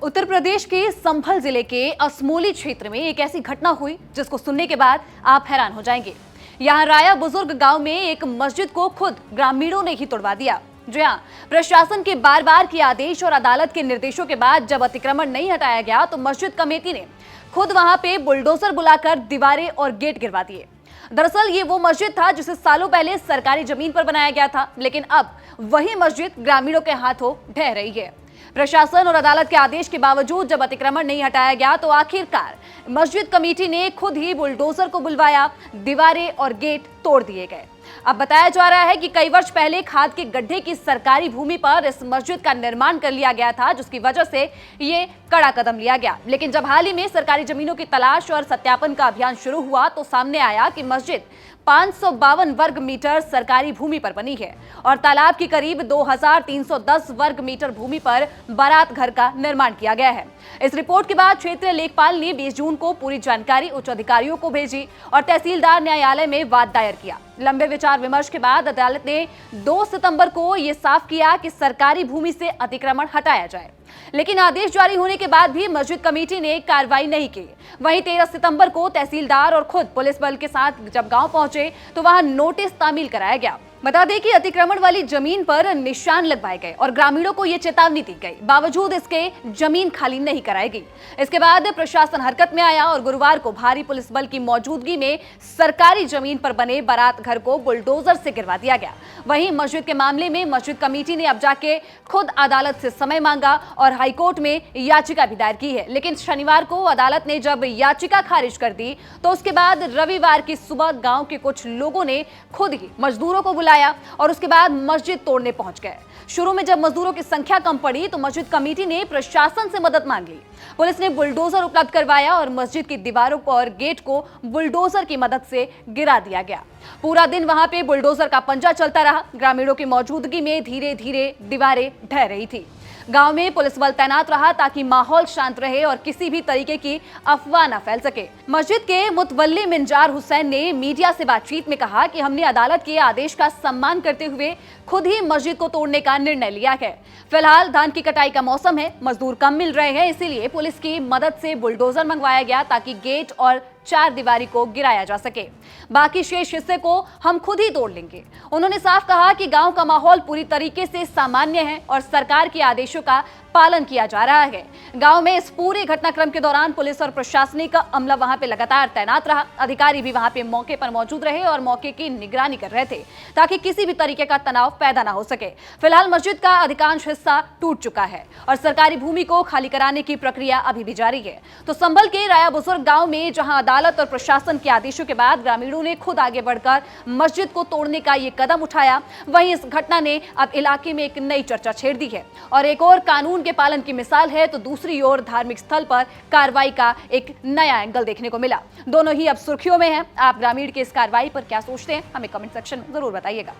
उत्तर प्रदेश के संभल जिले के असमोली क्षेत्र में एक ऐसी घटना हुई जिसको सुनने के बाद आप हैरान हो जाएंगे। यहाँ राया बुजुर्ग गांव में एक मस्जिद को खुद ग्रामीणों ने ही तोड़वा दिया। जी हाँ, प्रशासन के बार बार के आदेश और अदालत के निर्देशों के बाद जब अतिक्रमण नहीं हटाया गया तो मस्जिद कमेटी ने खुद वहां पे बुलडोजर बुलाकर दीवारें और गेट गिरवा दिए। दरअसल ये वो मस्जिद था जिसे सालों पहले सरकारी जमीन पर बनाया गया था, लेकिन अब वही मस्जिद ग्रामीणों के हाथों ढह रही है। प्रशासन और अदालत के आदेश के बावजूद जब अतिक्रमण नहीं हटाया गया तो आखिरकार मस्जिद कमेटी ने खुद ही बुलडोजर को बुलवाया, दीवारें और गेट तोड़ दिए गए। अब बताया जा रहा है कि कई वर्ष पहले खाद के गड्ढे की सरकारी भूमि पर इस मस्जिद का निर्माण कर लिया गया था, जिसकी वजह से ये कड़ा कदम लिया गया। लेकिन जब हाल ही में सरकारी जमीनों की तलाश और सत्यापन का अभियान शुरू हुआ तो सामने आया कि मस्जिद 552 वर्ग मीटर सरकारी भूमि पर बनी है और तालाब की करीब 2310 वर्ग मीटर भूमि पर बारात घर का निर्माण किया गया है। इस रिपोर्ट के बाद क्षेत्रीय लेखपाल ने 20 जून को पूरी जानकारी उच्च अधिकारियों को भेजी और तहसीलदार न्यायालय में वाद दायर किया। लंबे विचार विमर्श के बाद अदालत ने 2 सितंबर को यह साफ किया कि सरकारी भूमि से अतिक्रमण हटाया जाए, लेकिन आदेश जारी होने के बाद भी मस्जिद कमेटी ने कार्रवाई नहीं की। वहीं 13 सितंबर को तहसीलदार और खुद पुलिस बल के साथ जब गांव पहुंचे तो वहां नोटिस तामील कराया गया। बता दें कि अतिक्रमण वाली जमीन पर निशान लगवाए गए और ग्रामीणों को यह चेतावनी दी गई, बावजूद इसके जमीन खाली नहीं कराई गई। इसके बाद प्रशासन हरकत में आया और गुरुवार को भारी पुलिस बल की मौजूदगी में सरकारी जमीन पर बने बारात घर को बुलडोजर से गिरवा दिया गया। वहीं मस्जिद के मामले में मस्जिद कमेटी ने अब जाके खुद अदालत से समय मांगा और हाईकोर्ट में याचिका भी दायर की है, लेकिन शनिवार को अदालत ने जब याचिका खारिज कर दी तो उसके बाद रविवार की सुबह गांव के कुछ लोगों ने खुद ही मजदूरों को बुलाया और उसके बाद मस्जिद तोड़ने पहुंच गए। शुरू में जब मजदूरों की संख्या कम पड़ी तो मस्जिद कमेटी ने प्रशासन से मदद मांग ली। पुलिस ने बुलडोजर उपलब्ध करवाया और मस्जिद की दीवारों और गेट को बुलडोजर की मदद से गिरा दिया गया। पूरा दिन वहां पे बुलडोजर का पंजा चलता रहा। ग्रामीणों की मौजूदगी में धीरे धीरे दीवारें ढह रही थी। गांव में पुलिस बल तैनात रहा ताकि माहौल शांत रहे और किसी भी तरीके की अफवाह न फैल सके। मस्जिद के मुतवल्ली मिंजार हुसैन ने मीडिया से बातचीत में कहा कि हमने अदालत के आदेश का सम्मान करते हुए खुद ही मस्जिद को तोड़ने का निर्णय लिया है। फिलहाल धान की कटाई का मौसम है, मजदूर कम मिल रहे हैं, इसीलिए पुलिस की मदद से बुलडोजर मंगवाया गया ताकि गेट और 4 दीवारी को गिराया जा सके। बाकी शेष हिस्से को हम खुद ही तोड़ लेंगे। उन्होंने साफ कहा कि गांव का माहौल पूरी तरीके से सामान्य है और सरकार के आदेशों का पालन किया जा रहा है। गांव में इस पूरे घटनाक्रम के दौरान पुलिस और प्रशासनिक अमला वहां पे लगातार तैनात रहा। अधिकारी भी वहां पे मौके पर मौजूद रहे और मौके की निगरानी कर रहे थे ताकि किसी भी तरीके का तनाव पैदा ना हो सके। फिलहाल मस्जिद का अधिकांश हिस्सा टूट चुका है और सरकारी भूमि को खाली कराने की प्रक्रिया अभी भी जारी है। तो संभल के राया बुजुर्ग गांव में जहां अदालत और प्रशासन के आदेशों के बाद ग्रामीणों ने खुद आगे बढ़कर मस्जिद को तोड़ने का ये कदम उठाया, वहीं इस घटना ने अब इलाके में एक नई चर्चा छेड़ दी है और एक और कानून के पालन की मिसाल है तो दूसरी ओर धार्मिक स्थल पर कार्रवाई का एक नया एंगल देखने को मिला। दोनों ही अब सुर्खियों में हैं। आप ग्रामीण के इस कार्रवाई पर क्या सोचते हैं, हमें कमेंट सेक्शन में जरूर बताइएगा।